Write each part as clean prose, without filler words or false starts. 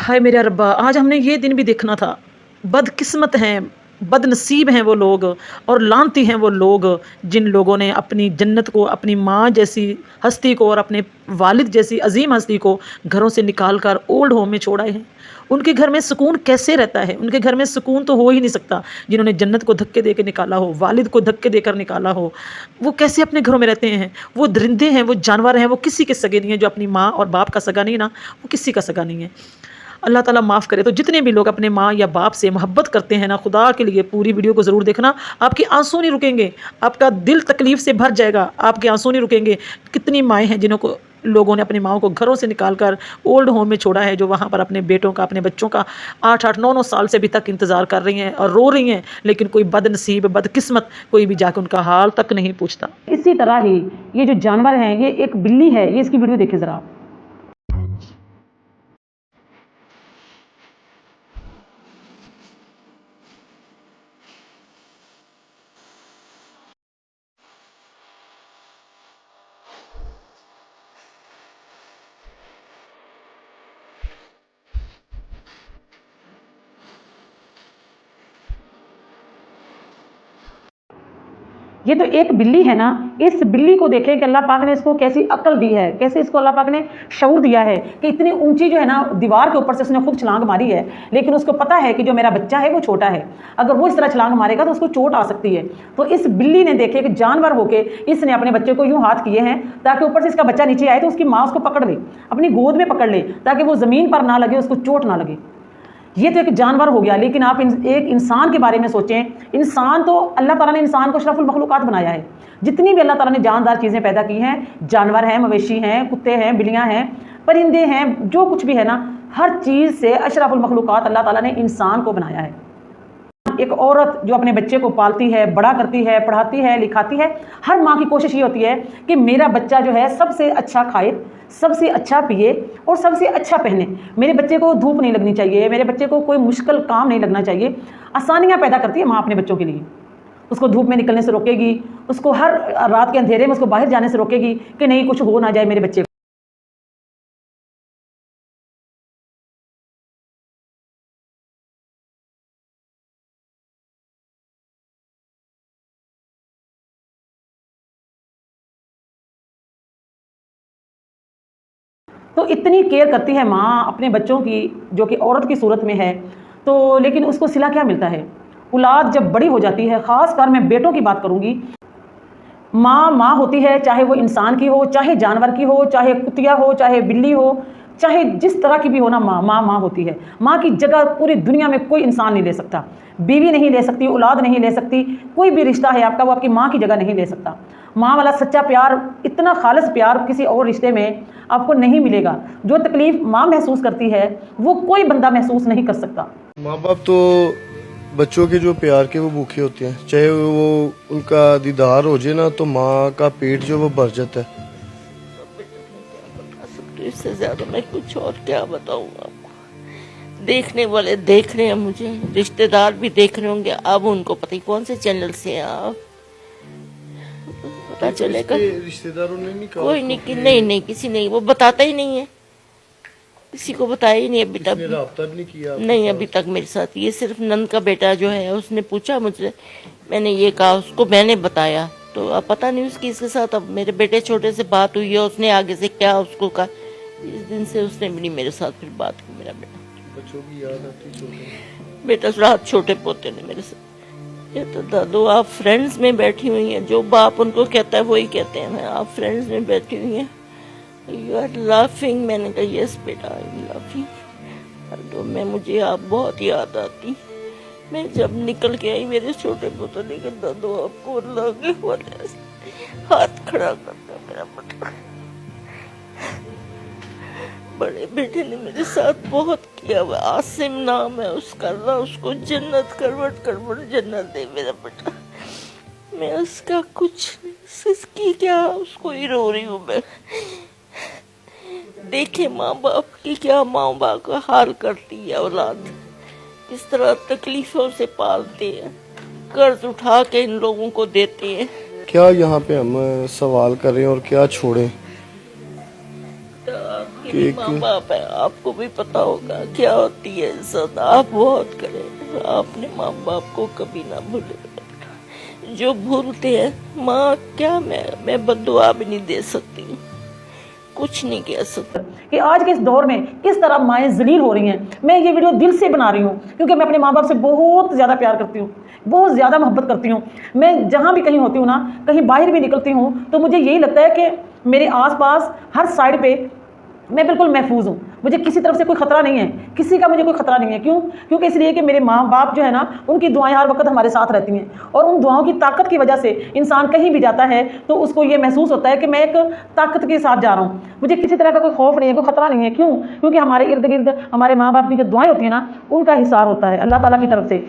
हाय मेरा रब्बा, आज हमने ये दिन भी देखना था। बदकिस्मत हैं, बदनसीब हैं वो लोग और लानती हैं वो लोग जिन लोगों ने अपनी जन्नत को, अपनी माँ जैसी हस्ती को और अपने वालिद जैसी अजीम हस्ती को घरों से निकाल कर ओल्ड होम में छोड़ा है। उनके घर में सुकून कैसे रहता है? उनके घर में सुकून तो हो ही नहीं सकता। जिन्होंने जन्नत को धक्के दे के निकाला हो, वालिद को धक्के देकर निकाला हो, वो कैसे अपने घरों में रहते हैं? वो दरिंदे हैं, वो जानवर हैं, वो किसी के सगे नहीं है। जो अपनी माँ और बाप का सगा नहीं ना, वो किसी का सगा नहीं है। अल्लाह ताला माफ़ करे। तो जितने भी लोग अपने माँ या बाप से मोहब्बत करते हैं ना, खुदा के लिए पूरी वीडियो को ज़रूर देखना। आपके आंसू नहीं रुकेंगे, आपका दिल तकलीफ़ से भर जाएगा, आपके आंसू नहीं रुकेंगे। कितनी माएँ हैं जिन्हों को लोगों ने अपनी माओं को घरों से निकाल कर ओल्ड होम में छोड़ा है, जो वहाँ पर अपने बेटों का, अपने बच्चों का 8-8 9-9 साल से अभी तक इंतज़ार कर रही हैं और रो रही हैं, लेकिन कोई बदनसीब बदकिस्मत कोई भी जाकर उनका हाल तक नहीं पूछता। इसी तरह ही ये जो जानवर हैं, ये एक बिल्ली है, ये इसकी वीडियो देखिए ज़रा। ये तो एक बिल्ली है ना, इस बिल्ली को देखें कि अल्लाह पाक ने इसको कैसी अक्ल दी है, कैसे इसको अल्लाह पाक ने शऊर दिया है कि इतनी ऊंची जो है ना दीवार के ऊपर से उसने खुद छलांग मारी है। लेकिन उसको पता है कि जो मेरा बच्चा है वो छोटा है, अगर वो इस तरह छलांग मारेगा तो उसको चोट आ सकती है। तो इस बिल्ली ने देखे कि जानवर होके इसने अपने बच्चे को यूं हाथ किए हैं ताकि ऊपर से इसका बच्चा नीचे आए तो उसकी माँ उसको पकड़ ले, अपनी गोद में पकड़ ले, ताकि वो ज़मीन पर ना लगे, उसको चोट ना लगे। ये तो एक जानवर हो गया, लेकिन आप एक इंसान के बारे में सोचें। इंसान तो अल्लाह ताला ने इंसान को अशरफुल मखलूकात बनाया है। जितनी भी अल्लाह ताला ने जानदार चीज़ें पैदा की हैं, जानवर हैं, मवेशी हैं, कुत्ते हैं, बिल्लियाँ हैं, परिंदे हैं, जो कुछ भी है ना, हर चीज़ से अशरफुल मखलूकात अल्लाह ताला ने इंसान को बनाया है। एक औरत जो अपने बच्चे को पालती है, बड़ा करती है, पढ़ाती है, लिखाती है, हर माँ की कोशिश ये होती है कि मेरा बच्चा जो है सबसे अच्छा खाए, सबसे अच्छा पिए और सबसे अच्छा पहने। मेरे बच्चे को धूप नहीं लगनी चाहिए, मेरे बच्चे को कोई मुश्किल काम नहीं लगना चाहिए। आसानियाँ पैदा करती है माँ अपने बच्चों के लिए। उसको धूप में निकलने से रोकेगी, उसको हर रात के अंधेरे में उसको बाहर जाने से रोकेगी कि नहीं कुछ हो ना जाए मेरे बच्चे को। तो इतनी केयर करती है माँ अपने बच्चों की, जो कि औरत की सूरत में है। तो लेकिन उसको सिला क्या मिलता है? औलाद जब बड़ी हो जाती है, ख़ास कर मैं बेटों की बात करूँगी, माँ माँ होती है, चाहे वो इंसान की हो, चाहे जानवर की हो, चाहे कुतिया हो, चाहे बिल्ली हो, चाहे जिस तरह की भी हो ना, माँ माँ माँ होती है। माँ की जगह पूरी दुनिया में कोई इंसान नहीं ले सकता। बीवी नहीं ले सकती, औलाद नहीं ले सकती, कोई भी रिश्ता है आपका वो आपकी माँ की जगह नहीं ले सकता। माँ वाला सच्चा प्यार, इतना खालिस प्यार किसी और रिश्ते में आपको नहीं मिलेगा। जो तकलीफ़ माँ महसूस करती है वो कोई बंदा महसूस नहीं कर सकता। माँ बाप तो बच्चों के जो प्यार के वो भूखे होते हैं, चाहे वो उनका दीदार हो जाए ना तो माँ का पेट जो वो भर जाता है। इससे ज्यादा मैं कुछ और क्या बताऊँ आपको। देखने वाले देख रहे हैं, मुझे रिश्तेदार भी देख रहे होंगे। अब उनको पता ही कौन से चैनल से हैं आप, पता चलेगा। रिश्तेदारों ने नहीं कहा? कोई नहीं, किसी नहीं, वो बताता ही नहीं है, किसी को बताया ही नहीं अभी तक। राब्ता भी नहीं किया? नहीं, अभी तक मेरे साथ। ये सिर्फ नंद का बेटा जो है उसने पूछा मुझसे, मैंने ये कहा उसको, मैंने बताया। तो अब पता नहीं उसकी इसके साथ, अब मेरे बेटे छोटे से बात हुई है, उसने आगे से क्या उसको कहा। इस दिन से उसने भी नहीं मेरे साथ फिर बात की। मेरा बेटा, बच्चों की याद आती छोटे बेटा रात छोटे पोते ने मेरे साथ। ये तो दादू आप फ्रेंड्स में बैठी हुई हैं, जो बाप उनको कहता है वही कहते हैं। आप फ्रेंड्स में बैठी हुई हैं, यू आर लाफिंग। मैंने कहा यस बेटा आई एम लाफिंग। तो मैं, मुझे आप बहुत याद आती। मैं जब निकल के आई मेरे छोटे पोते ने कहा दादू आपको लगे वाले हाथ खड़ा करता मेरा बेटा। बड़े बेटे ने मेरे साथ बहुत किया हुआ, आसिम नाम है उसका, अल्लाह उसको जन्नत करवट जन्नत दे मेरा बेटा। मैं उसका कुछ इसकी क्या, उसको ही रो रही हूँ मैं। देखे माँ बाप की क्या माँ बाप का हाल करती है औलाद, किस तरह तकलीफों से पालते हैं, कर्ज उठा के इन लोगों को देते हैं। क्या यहाँ पे हम सवाल करें और क्या छोड़ें? भी माँ बाप है, आपको भी पता होगा क्या होती है इज्जत। आप बहुत करें, आपने माँ बाप को कभी ना भूले। जो भूलते हैं माँ, क्या मैं बद्दुआ भी नहीं दे सकती, कुछ नहीं कह सकती। कि आज के इस दौर में किस तरह माएँ जलील हो रही हैं। मैं ये वीडियो दिल से बना रही हूँ क्योंकि मैं अपने माँ बाप से बहुत ज़्यादा प्यार करती हूँ, बहुत ज़्यादा मोहब्बत करती हूँ। मैं जहाँ भी कहीं होती हूँ ना, कहीं बाहर भी निकलती हूँ तो मुझे यही लगता है कि मेरे आसपास हर साइड पे मैं बिल्कुल महफूज हूँ, मुझे किसी तरफ से कोई खतरा नहीं है, किसी का मुझे कोई खतरा नहीं है। क्यों? क्योंकि इसलिए कि मेरे माँ बाप जो है ना, उनकी दुआएं हर वक्त हमारे साथ रहती हैं और उन दुआओं की ताकत की वजह से इंसान कहीं भी जाता है तो उसको ये महसूस होता है कि मैं एक ताकत के साथ जा रहा हूँ, मुझे किसी तरह का कोई खौफ नहीं है, कोई खतरा नहीं है। क्यों? क्योंकि हमारे इर्द गिर्द हमारे माँ बाप की जो दुआएं होती हैं ना, उनका हिसार होता है अल्लाह ताला की तरफ से।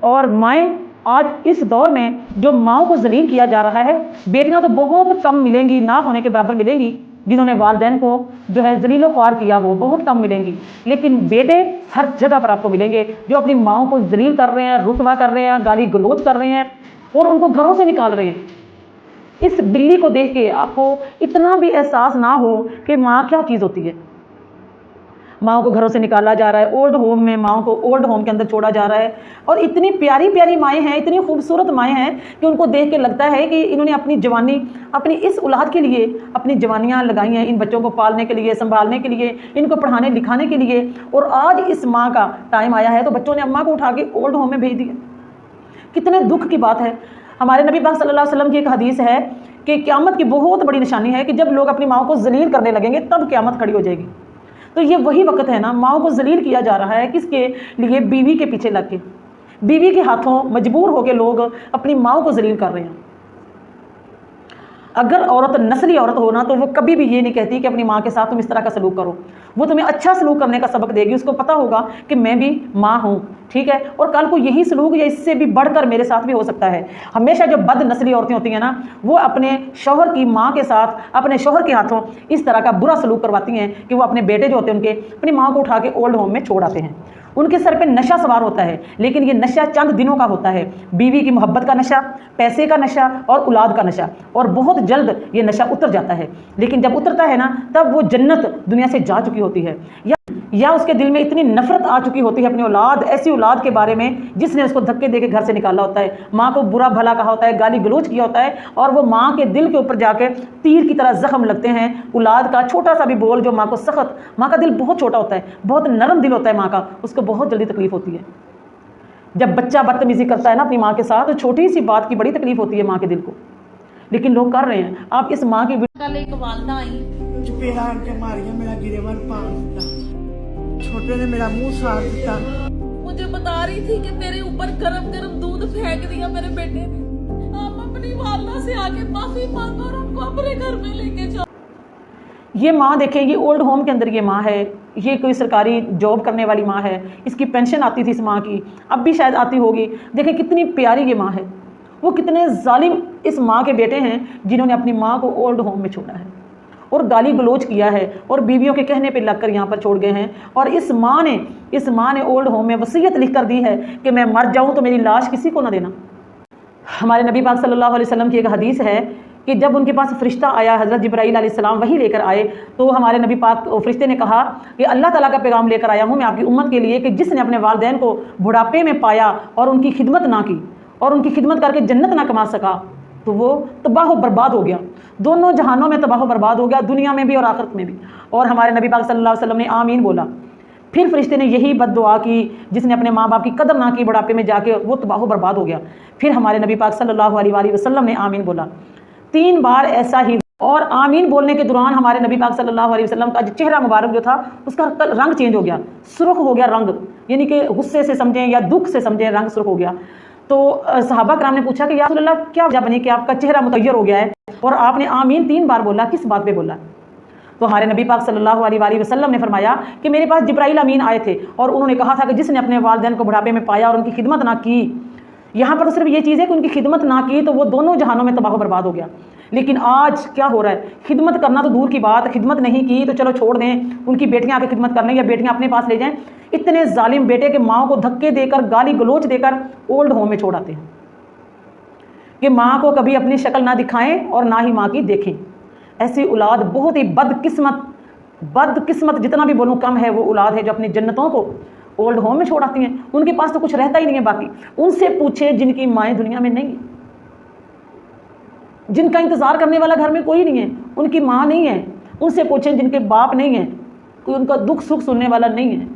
और माएँ आज इस दौर में जो माओं को जलील किया जा रहा है, बेटियां तो बहुत कम मिलेंगी, ना होने के बराबर मिलेंगी जिन्होंने वालिदैन को जो है जलीलो ख्वार किया, वो बहुत कम मिलेंगी। लेकिन बेटे हर जगह पर आपको मिलेंगे जो अपनी माओं को जलील कर रहे हैं, रुसवा कर रहे हैं, गाली गलौज कर रहे हैं और उनको घरों से निकाल रहे हैं। इस बिल्ली को देख के आपको इतना भी एहसास ना हो कि माँ क्या चीज़ होती है। माओं को घरों से निकाला जा रहा है, ओल्ड होम में माओं को ओल्ड होम के अंदर छोड़ा जा रहा है। और इतनी प्यारी प्यारी माएँ हैं, इतनी खूबसूरत माएँ हैं कि उनको देख के लगता है कि इन्होंने अपनी जवानी, अपनी इस औलाद के लिए अपनी जवानियाँ लगाई हैं, इन बच्चों को पालने के लिए, संभालने के लिए, इनको पढ़ाने लिखाने के लिए। और आज इस माँ का टाइम आया है तो बच्चों ने अम्मा को उठा के ओल्ड होम में भेज दिया। कितने दुख की बात है। हमारे नबी पाक सल्लल्लाहु अलैहि वसल्लम की एक हदीस है कि क़यामत की बहुत बड़ी निशानी है कि जब लोग अपनी माँ को जलील करने लगेंगे तब क़यामत खड़ी हो जाएगी। तो ये वही वक्त है ना, माओं को जलील किया जा रहा है। किसके लिए? बीवी के पीछे लग के, बीवी के हाथों मजबूर होकर लोग अपनी माओं को जलील कर रहे हैं। अगर औरत नस्ली औरत हो ना, तो वो कभी भी ये नहीं कहती कि अपनी माँ के साथ तुम इस तरह का सलूक करो। वो तुम्हें अच्छा सलूक करने का सबक देगी। उसको पता होगा कि मैं भी माँ हूँ, ठीक है, और कल को यही सलूक या इससे भी बढ़कर मेरे साथ भी हो सकता है। हमेशा जो बद नस्ली औरतें होती हैं ना, वो अपने शौहर की माँ के साथ, अपने शौहर के हाथों इस तरह का बुरा सलूक करवाती हैं कि वो अपने बेटे जो होते हैं उनके, अपनी माँ को उठा के ओल्ड होम में छोड़ आते हैं। उनके सर पे नशा सवार होता है, लेकिन ये नशा चंद दिनों का होता है। बीवी की मोहब्बत का नशा, पैसे का नशा और औलाद का नशा, और बहुत जल्द ये नशा उतर जाता है। लेकिन जब उतरता है ना, तब वो जन्नत दुनिया से जा चुकी होती है, या उसके दिल में इतनी नफरत आ चुकी होती है अपनी औलाद, ऐसी औलाद के बारे में जिसने उसको धक्के देके घर से निकाला होता है, माँ को बुरा भला कहा होता है, गाली गलौज किया होता है, और वो माँ के दिल के ऊपर जाके तीर की तरह जख्म लगते हैं। औलाद का छोटा सा भी बोल जो माँ को सख्त, माँ का दिल बहुत छोटा होता है, बहुत नरम दिल होता है माँ का, उसको बहुत जल्दी तकलीफ होती है। जब बच्चा बदतमीजी करता है ना अपनी माँ के साथ, तो छोटी सी बात की बड़ी तकलीफ होती है माँ के दिल को, लेकिन लोग कर रहे हैं। आप इस माँ की चपेड़ा के मारिया, मेरा गिरेवन पार दिता, छोटे ने मेरा मुंह साड़ दिया। मुझे बता रही थी कि तेरे ऊपर गरम गरम दूध फेंक दिया मेरे बेटे ने। आप अपनी वालदा से आके माफी मांगो और उनको अपने घर में लेके जाओ। ये माँ देखें, ये ओल्ड होम के अंदर ये माँ है, ये कोई सरकारी जॉब करने वाली माँ है, इसकी पेंशन आती थी इस माँ की, अब भी शायद आती होगी। देखें कितनी प्यारी ये माँ है। वो कितने जालिम इस माँ के बेटे हैं जिन्होंने अपनी माँ को ओल्ड होम में छोड़ा है और गाली गलौज किया है और बीवियों के कहने पे लगकर यहाँ पर छोड़ गए हैं। और इस माँ ने ओल्ड होम में वसीयत लिख कर दी है कि मैं मर जाऊँ तो मेरी लाश किसी को ना देना। हमारे नबी पाक सल्लल्लाहु अलैहि वसल्लम की एक हदीस है कि जब उनके पास फरिश्ता आया, हज़रत जिब्राईल अलैहिस्सलाम वही लेकर आए, तो हमारे नबी पाक फरिश्ते ने कहा कि अल्लाह ताला का पैगाम लेकर आया हूँ मैं आपकी उम्मत के लिए कि जिसने अपने वालिदैन को बुढ़ापे में पाया और उनकी खिदमत ना की और उनकी खिदमत करके जन्नत ना कमा सका, तो वो तबाह बर्बाद हो गया। दोनों जहानों में तबाह बर्बाद हो गया, दुनिया में भी और आखिरत में भी। और हमारे नबी पाक सल्लल्लाहु अलैहि वसल्लम ने आमीन बोला। फिर फरिश्ते ने यही बद्दुआ की, जिसने अपने माँ बाप की कदर ना की बुढ़ापे में जाके, वो तबाह बर्बाद हो गया। फिर हमारे नबी पाक सल्लल्लाहु अलैहि वसल्लम ने आमीन बोला 3 बार ऐसा ही। और आमीन बोलने के दौरान हमारे नबी पाक सल्लल्लाहु अलैहि वसल्लम का चेहरा मुबारक जो था उसका रंग चेंज हो गया, सुर्ख हो गया रंग, यानी कि गुस्से से समझें या दुख से समझें, रंग सुर्ख हो गया। तो सहाबा कराम ने पूछा कि या रसूल अल्लाह क्या वजह बनी कि आपका चेहरा मुतय्यर हो गया है और आपने आमीन 3 बार बोला, किस बात पे बोला? तो हमारे नबी पाक सल्लल्लाहु अलैहि वसल्लम ने फरमाया कि मेरे पास जिब्राईल अमीन आए थे और उन्होंने कहा था कि जिसने अपने वालिदैन को बुढ़ापे में पाया और उनकी खिदमत ना की, यहाँ पर तो सिर्फ ये चीज़ है कि उनकी खिदमत ना की तो वो दोनों जहानों में तबाह बर्बाद हो गया। लेकिन आज क्या हो रहा है, खिदमत करना तो दूर की बात, खिदमत नहीं की तो चलो छोड़ दें, उनकी बेटियां आके खिदमत करने या बेटियां अपने पास ले जाएं। इतने जालिम बेटे के माँ को धक्के देकर, गाली गलोच देकर ओल्ड होम में छोड़ आते हैं कि माँ को कभी अपनी शक्ल ना दिखाएं और ना ही माँ की देखें। ऐसी औलाद बहुत ही बदकिस्मत बदकिस्मत जितना भी बोलूँ कम है वो औलाद है जो अपनी जन्नतों को ओल्ड होम में छोड़ आती हैं। उनके पास तो कुछ रहता ही नहीं है बाकी। उनसे पूछे जिनकी माएँ दुनिया में नहीं है, जिनका इंतज़ार करने वाला घर में कोई नहीं है, उनकी माँ नहीं है। उनसे पूछें जिनके बाप नहीं है, कोई उनका दुख सुख सुनने वाला नहीं है।